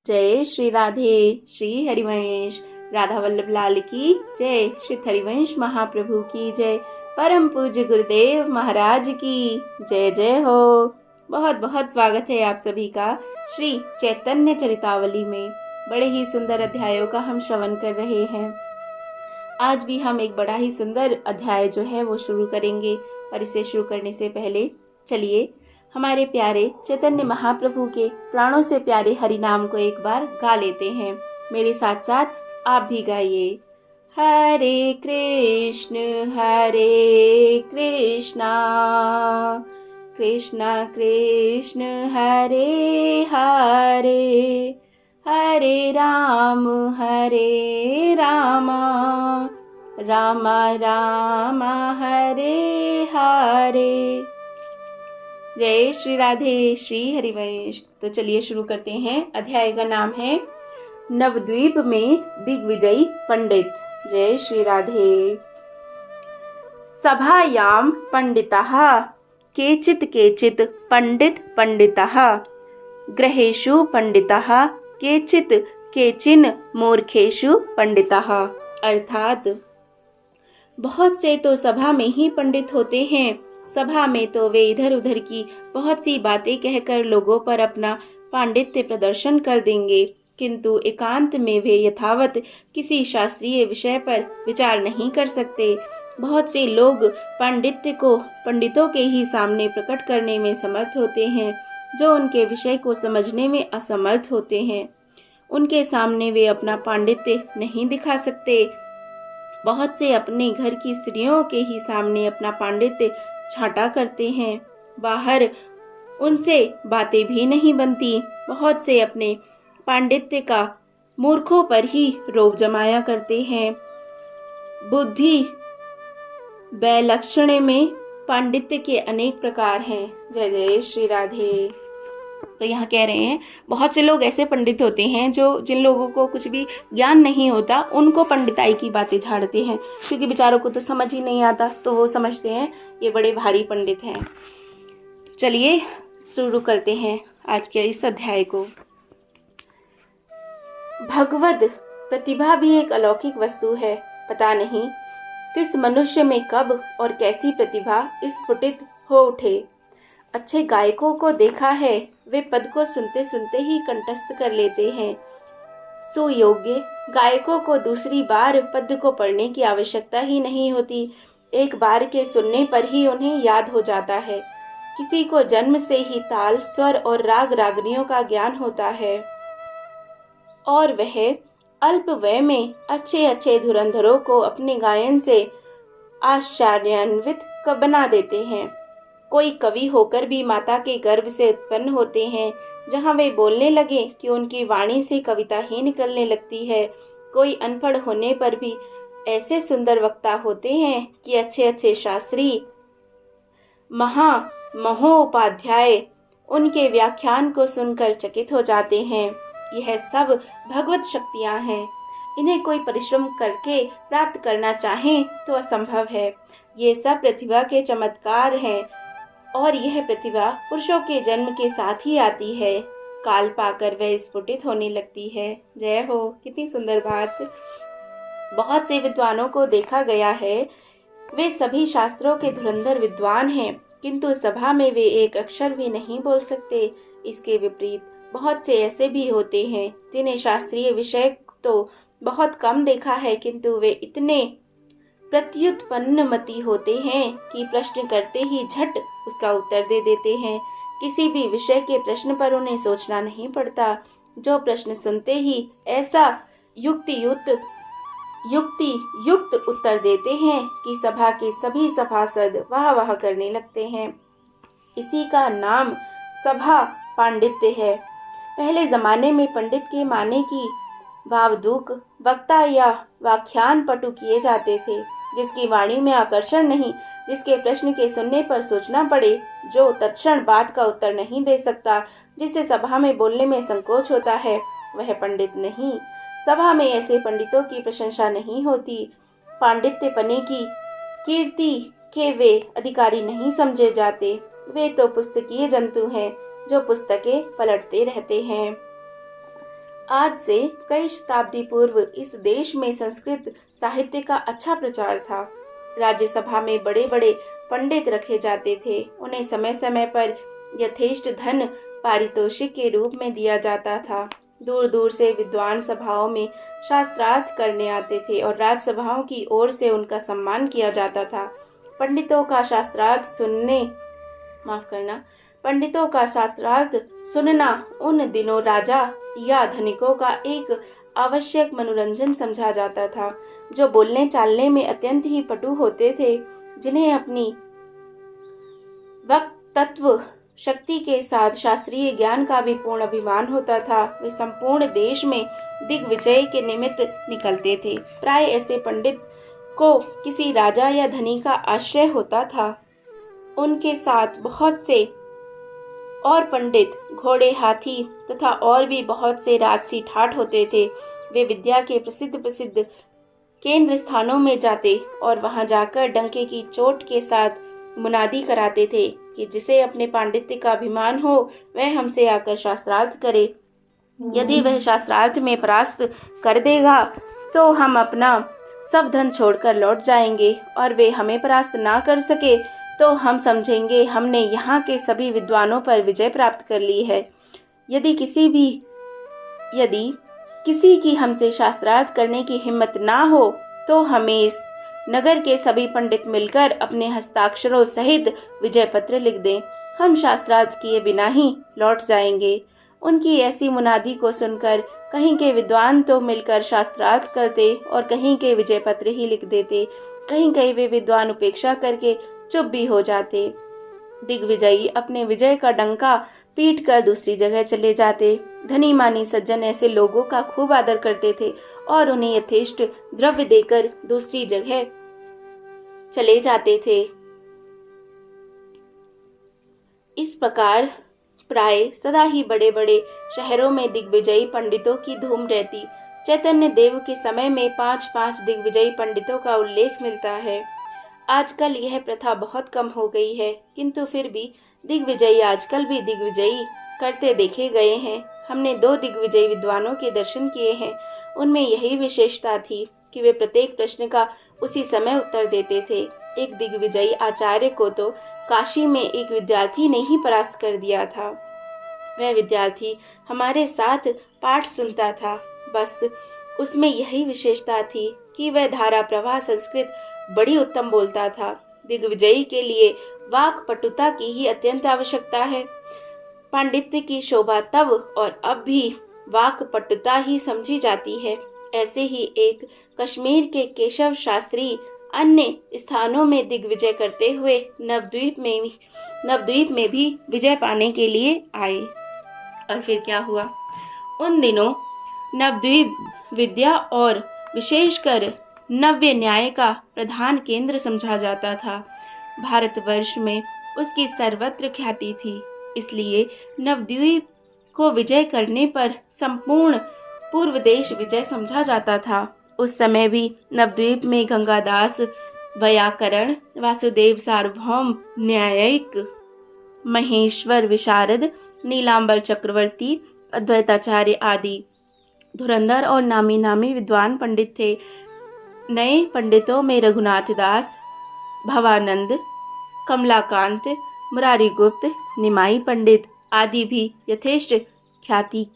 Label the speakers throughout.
Speaker 1: जय श्री राधे। श्री हरिवंश राधा वल्लभ लाल की जय। श्री हरिवंश महाप्रभु की जय। परम पूज्य गुरुदेव महाराज की जय जय हो। बहुत बहुत स्वागत है आप सभी का श्री चैतन्य चरितावली में। बड़े ही सुंदर अध्यायों का हम श्रवण कर रहे हैं। आज भी हम एक बड़ा ही सुंदर अध्याय जो है वो शुरू करेंगे, और इसे शुरू करने से पहले चलिए हमारे प्यारे चैतन्य महाप्रभु के प्राणों से प्यारे हरि नाम को एक बार गा लेते हैं। मेरे साथ साथ आप भी गाइए। हरे कृष्ण कृष्ण कृष्ण हरे हरे, हरे राम राम राम हरे हरे। जय श्री राधे। श्री हरिवंश। तो चलिए शुरू करते हैं। अध्याय का नाम है नवद्वीप में दिग्विजयी पंडित। जय श्री राधे। सभायां पंडिताः केचित् पंडिताः ग्रहेषु पंडिताः केचिन् मूर्खेषु पंडिताः। अर्थात बहुत से तो सभा में ही पंडित होते हैं। सभा में तो वे इधर उधर की बहुत सी बातें कहकर लोगों पर अपना पांडित्य प्रदर्शन कर देंगे, किंतु एकांत में वे यथावत किसी शास्त्रीय विषय पर विचार नहीं कर सकते। बहुत से लोग पांडित्य को पंडितों के ही सामने प्रकट करने में समर्थ होते हैं, जो उनके विषय को समझने में असमर्थ होते हैं। उनके सामने वे अपना पांडित्य नहीं दिखा सकते। बहुत से अपने घर की स्त्रियों के ही सामने अपना पांडित्य छांटा करते हैं, बाहर उनसे बातें भी नहीं बनती। बहुत से अपने पांडित्य का मूर्खों पर ही रोब जमाया करते हैं। बुद्धि वैलक्षण्य में पांडित्य के अनेक प्रकार हैं। जय जय श्री राधे। तो यहाँ कह रहे हैं बहुत से लोग ऐसे पंडित होते हैं जिन लोगों को कुछ भी ज्ञान नहीं होता, उनको पंडिताई की बातें झाड़ते हैं, क्योंकि बेचारों को तो समझ ही नहीं आता, तो वो समझते हैं ये बड़े भारी पंडित हैं। चलिए शुरू करते हैं आज के इस अध्याय को। भगवद प्रतिभा भी एक अलौकिक वस्तु है। पता नहीं किस मनुष्य में कब और कैसी प्रतिभा स्फुटित हो उठे। अच्छे गायकों को देखा है, वे पद को सुनते सुनते ही कंठस्थ कर लेते हैं। सुयोग्य गायकों को दूसरी बार पद को पढ़ने की आवश्यकता ही नहीं होती, एक बार के सुनने पर ही उन्हें याद हो जाता है। किसी को जन्म से ही ताल, स्वर और राग रागनियों का ज्ञान होता है, और वह अल्प वय में अच्छे अच्छे धुरंधरों को अपने गायन से आश्चर्यान्वित बना देते हैं। कोई कवि होकर भी माता के गर्भ से उत्पन्न होते हैं, जहाँ वे बोलने लगे कि उनकी वाणी से कविता ही निकलने लगती है। कोई अनपढ़ होने पर भी ऐसे सुंदर वक्ता होते हैं कि अच्छे अच्छे शास्त्री महोपाध्याय उनके व्याख्यान को सुनकर चकित हो जाते हैं। यह सब भगवत शक्तियाँ हैं। इन्हें कोई परिश्रम करके प्राप्त करना चाहे तो असंभव है। ये सब प्रतिभा के चमत्कार हैं, और यह प्रतिभा पुरुषों के जन्म के साथ ही आती है। काल पाकर वह स्फुटित होने लगती है। जय हो। कितनी सुंदर बात। बहुत से विद्वानों को देखा गया है, वे सभी शास्त्रों के धुरंधर विद्वान हैं, किंतु सभा में वे एक अक्षर भी नहीं बोल सकते। इसके विपरीत बहुत से ऐसे भी होते हैं जिन्हें शास्त्रीय विषय तो बहुत कम देखा है, किंतु वे इतने प्रत्युत्पन्नमति होते हैं कि प्रश्न करते ही झट उसका उत्तर दे देते हैं। किसी भी विषय के प्रश्न पर उन्हें सोचना नहीं पड़ता। जो प्रश्न सुनते ही ऐसा युक्ति युक्त उत्तर देते हैं कि सभा के सभी सभासद वाह वाह करने लगते हैं। इसी का नाम सभा पांडित्य है। पहले जमाने में पंडित के माने की भावदूक वक्ता या व्याख्यान पटु किए जाते थे, जिसकी वाणी में आकर्षण नहीं, जिसके प्रश्न के सुनने पर सोचना पड़े, जो तत्क्षण बात का उत्तर नहीं दे सकता, जिसे सभा में बोलने में संकोच होता है, वह पंडित नहीं। सभा में ऐसे पंडितों की प्रशंसा नहीं होती। पांडित्य पने की कीर्ति के वे अधिकारी नहीं समझे जाते। वे तो पुस्तकीय जंतु हैं जो पुस्तकें पलटते रहते हैं। आज से कई शताब्दी पूर्व इस देश में संस्कृत साहित्य का अच्छा प्रचार था। राज्यसभा में बड़े बड़े पंडित रखे जाते थे। उन्हें समय समय पर यथेष्ट धन पारितोषिक के रूप में दिया जाता था। दूर दूर से विद्वान सभाओं में शास्त्रार्थ करने आते थे और राजसभाओं की ओर से उनका सम्मान किया जाता था। पंडितों का शास्त्रार्थ सुनना उन दिनों राजा या धनिकों का एक आवश्यक मनोरंजन समझा जाता था, जो बोलने चालने में अत्यंत ही पटु होते थे, जिन्हें अपनी वक्तत्व शक्ति के साथ शास्त्रीय ज्ञान का भी पूर्ण अभिमान होता था। वे संपूर्ण देश में दिग्विजय के निमित्त निकलते थे। प्राय ऐसे पंडित को किसी राजा या धनी का आश्रय होता था। उनके साथ बहुत से और पंडित, घोड़े, हाथी तथा और भी बहुत से राजसी ठाठ होते थे। वे विद्या के प्रसिद्ध केंद्र स्थानों में जाते और वहां जाकर डंके की चोट के साथ मुनादी कराते थे कि जिसे अपने पांडित्य का अभिमान हो वह हमसे आकर शास्त्रार्थ करे। यदि वह शास्त्रार्थ में परास्त कर देगा तो हम अपना सब धन छोड़कर लौट जाएंगे, और वे हमें परास्त ना कर सके तो हम समझेंगे हमने यहाँ के सभी विद्वानों पर विजय प्राप्त कर ली है। यदि किसी की हमसे शास्त्रार्थ करने की हिम्मत ना हो तो हमें इस नगर के सभी पंडित मिलकर अपने हस्ताक्षरों सहित विजय पत्र लिख दें। हम शास्त्रार्थ किए बिना ही लौट जाएंगे। उनकी ऐसी मुनादी को सुनकर कहीं के विद्वान तो मिलकर शास्त्रार्थ करते और कहीं के विजय पत्र ही लिख देते। कहीं वे विद्वान उपेक्षा करके चुप भी हो जाते। दिग्विजयी अपने विजय का डंका पीट कर दूसरी जगह चले जाते। धनी मानी सज्जन ऐसे लोगों का खूब आदर करते थे और उन्हें यथेष्ट द्रव्य देकर दूसरी जगह चले जाते थे। इस प्रकार प्राय सदा ही बड़े बड़े शहरों में दिग्विजयी पंडितों की धूम रहती। चैतन्य देव के समय में 5-5 दिग्विजयी पंडितों का उल्लेख मिलता है। आजकल यह प्रथा बहुत कम हो गई है, किंतु फिर भी दिग्विजयी आजकल भी दिग्विजयी करते देखे गए हैं। हमने 2 दिग्विजयी विद्वानों के दर्शन किए हैं। उनमें यही विशेषता थी कि वे प्रत्येक प्रश्न का उसी समय उत्तर देते थे। एक दिग्विजयी आचार्य को तो काशी में एक विद्यार्थी ने ही परास्त कर दिया था। वह विद्यार्थी हमारे साथ पाठ सुनता था। बस उसमें यही विशेषता थी कि वह धारा प्रवाह संस्कृत बड़ी उत्तम बोलता था। दिग्विजयी के लिए वाक पटुता की ही अत्यंत आवश्यकता है। पांडित्य की शोभा तब और अब भी वाक पटुता ही समझी जाती है। ऐसे ही एक कश्मीर के केशव शास्त्री अन्य स्थानों में दिग्विजय करते हुए नवद्वीप में भी विजय पाने के लिए आए। और फिर क्या हुआ? उन दिनों नवद्वीप विद्या और विशेषकर नव्य न्याय का प्रधान केंद्र समझा जाता था। भारतवर्ष में उसकी सर्वत्र ख्याति थी। इसलिए नवद्वीप को विजय करने पर संपूर्ण पूर्व देश विजय समझा जाता था। उस समय भी नवद्वीप में गंगादास वैयाकरण, वासुदेव सार्वभौम न्यायिक, महेश्वर विशारद, नीलांबर चक्रवर्ती, अद्वैताचार्य आदि धुरंधर और नामी विद्वान पंडित थे। नए पंडितों में रघुनाथ दास, भवानंद, कमलाकांत, मुरारी गुप्त, निमाई पंडित आदि भी यथेष्ट ख्याति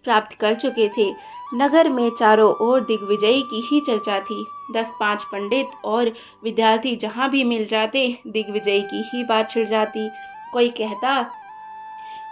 Speaker 1: प्राप्त कर चुके थे। नगर में चारों ओर दिग्विजयी की ही चर्चा थी। 10-5 पंडित और विद्यार्थी जहाँ भी मिल जाते दिग्विजयी की ही बात छिड़ जाती। कोई कहता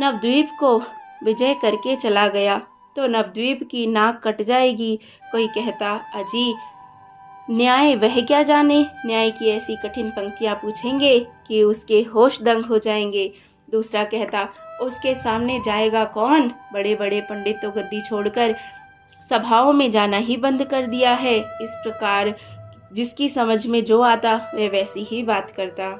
Speaker 1: नवद्वीप को विजय करके चला गया तो नवद्वीप की नाक कट जाएगी। कोई कहता अजी न्याय वह क्या जाने, न्याय की ऐसी कठिन पंक्तियां पूछेंगे कि उसके होश दंग हो जाएंगे। दूसरा कहता उसके सामने जाएगा कौन, बड़े बड़े पंडित तो गद्दी छोड़कर सभाओं में जाना ही बंद कर दिया है। इस प्रकार जिसकी समझ में जो आता वह वैसी ही बात करता।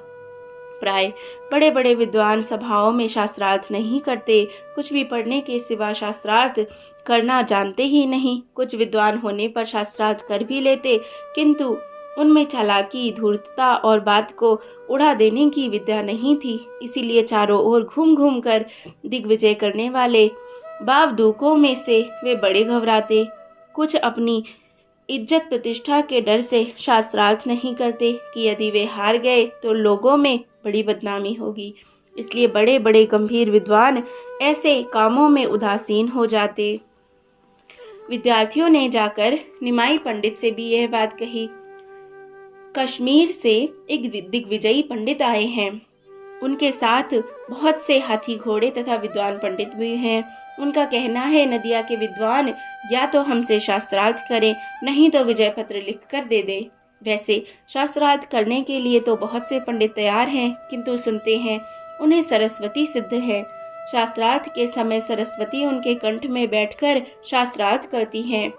Speaker 1: प्राय बड़े बड़े विद्वान सभाओं में शास्त्रार्थ नहीं करते। कुछ भी पढ़ने के सिवा शास्त्रार्थ करना जानते ही नहीं। कुछ विद्वान होने पर शास्त्रार्थ कर भी लेते, किंतु उनमें चालाकी, धूर्तता और बात को उड़ा देने की विद्या नहीं थी। इसीलिए चारों ओर घूम घूम कर दिग्विजय करने वाले बावदूकों में से वे बड़े घबराते। कुछ अपनी इज्जत प्रतिष्ठा के डर से शास्त्रार्थ नहीं करते कि यदि वे हार गए तो लोगों में बड़ी बदनामी होगी। इसलिए बड़े बड़े गंभीर विद्वान ऐसे कामों में उदासीन हो जाते। विद्यार्थियों ने जाकर निमाई पंडित से भी यह बात कही। कश्मीर से एक दिग्विजयी पंडित आए हैं। उनके साथ बहुत से हाथी घोड़े तथा विद्वान पंडित भी हैं। उनका कहना है नदिया के विद्वान या तो हमसे शास्त्रार्थ करें, नहीं तो विजय पत्र लिख कर दे दे। वैसे शास्त्रार्थ करने के लिए तो बहुत से पंडित तैयार हैं, किंतु सुनते हैं उन्हें सरस्वती सिद्ध है। शास्त्रार्थ के समय सरस्वती उनके कंठ में बैठकर शास्त्रार्थ करती हैं।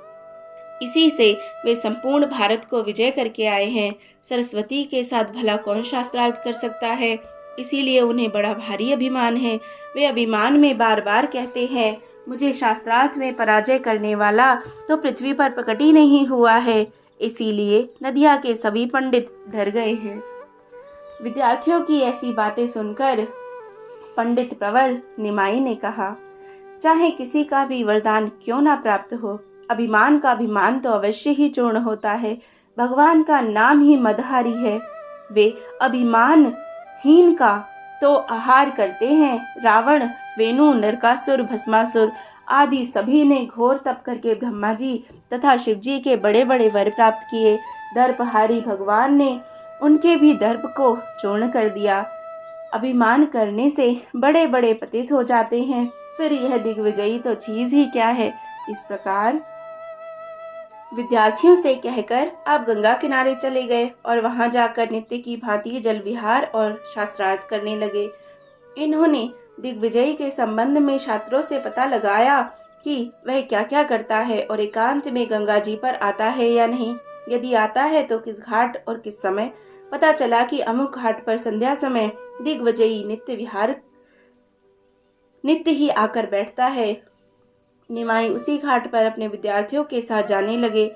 Speaker 1: इसी से वे संपूर्ण भारत को विजय करके आए हैं। सरस्वती के साथ भला कौन शास्त्रार्थ कर सकता है? इसीलिए उन्हें बड़ा भारी अभिमान है। वे अभिमान में बार बार कहते हैं, मुझे शास्त्रार्थ में पराजय करने वाला तो पृथ्वी पर प्रकट ही नहीं हुआ है। इसीलिए नदिया के सभी पंडित डर गए हैं। विद्यार्थियों की ऐसी बातें सुनकर पंडित प्रवर निमाई ने कहा, चाहे किसी का भी वरदान क्यों ना प्राप्त हो, अभिमान का अभिमान तो अवश्य ही चूर्ण होता है। भगवान का नाम ही मदहारी है। वे अभिमानहीन का तो आहार करते हैं। रावण, वेणु, नरकासुर, भस्मासुर आदि सभी ने घोर तप करके ब्रह्मा जी तथा शिव जी के बड़े बड़े वर प्राप्त किए। दर्पहारी भगवान ने उनके भी दर्प को चूर्ण कर दिया। अभिमान करने से बड़े बड़े पतित हो जाते हैं। फिर यह दिग्विजयी तो चीज ही क्या है। इस प्रकार विद्यार्थियों से कहकर आप गंगा किनारे चले गए और वहां जाकर नित्य की भांति जल विहार और शास्त्रार्थ करने लगे। इन्होंने दिग्विजयी के संबंध में छात्रों से पता लगाया कि वह क्या क्या करता है और एकांत में गंगा जी पर आता है या नहीं। यदि आता है तो किस घाट और किस समय। पता चला कि अमुक घाट पर संध्या समय दिग्विजयी नित्य ही आकर बैठता है। निमाई उसी घाट पर अपने विद्यार्थियों के साथ जाने लगे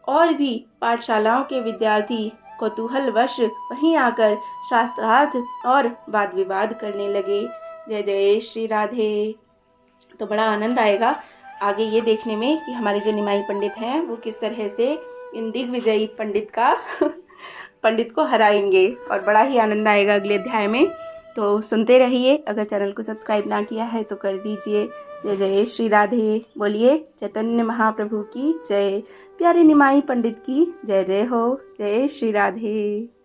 Speaker 1: और भी पाठशालाओं के विद्यार्थी कौतूहलवश वहीं आकर शास्त्रार्थ और वाद विवाद करने लगे। जय जय श्री राधे। तो बड़ा आनंद आएगा आगे ये देखने में कि हमारे जो निमाई पंडित हैं वो किस तरह से इन दिग्विजयी पंडित को हराएंगे और बड़ा ही आनंद आएगा अगले अध्याय में। तो सुनते रहिए। अगर चैनल को सब्सक्राइब ना किया है तो कर दीजिए। जय जय श्री राधे। बोलिए चैतन्य महाप्रभु की जय। प्यारे निमाई पंडित की जय जय हो। जय श्री राधे।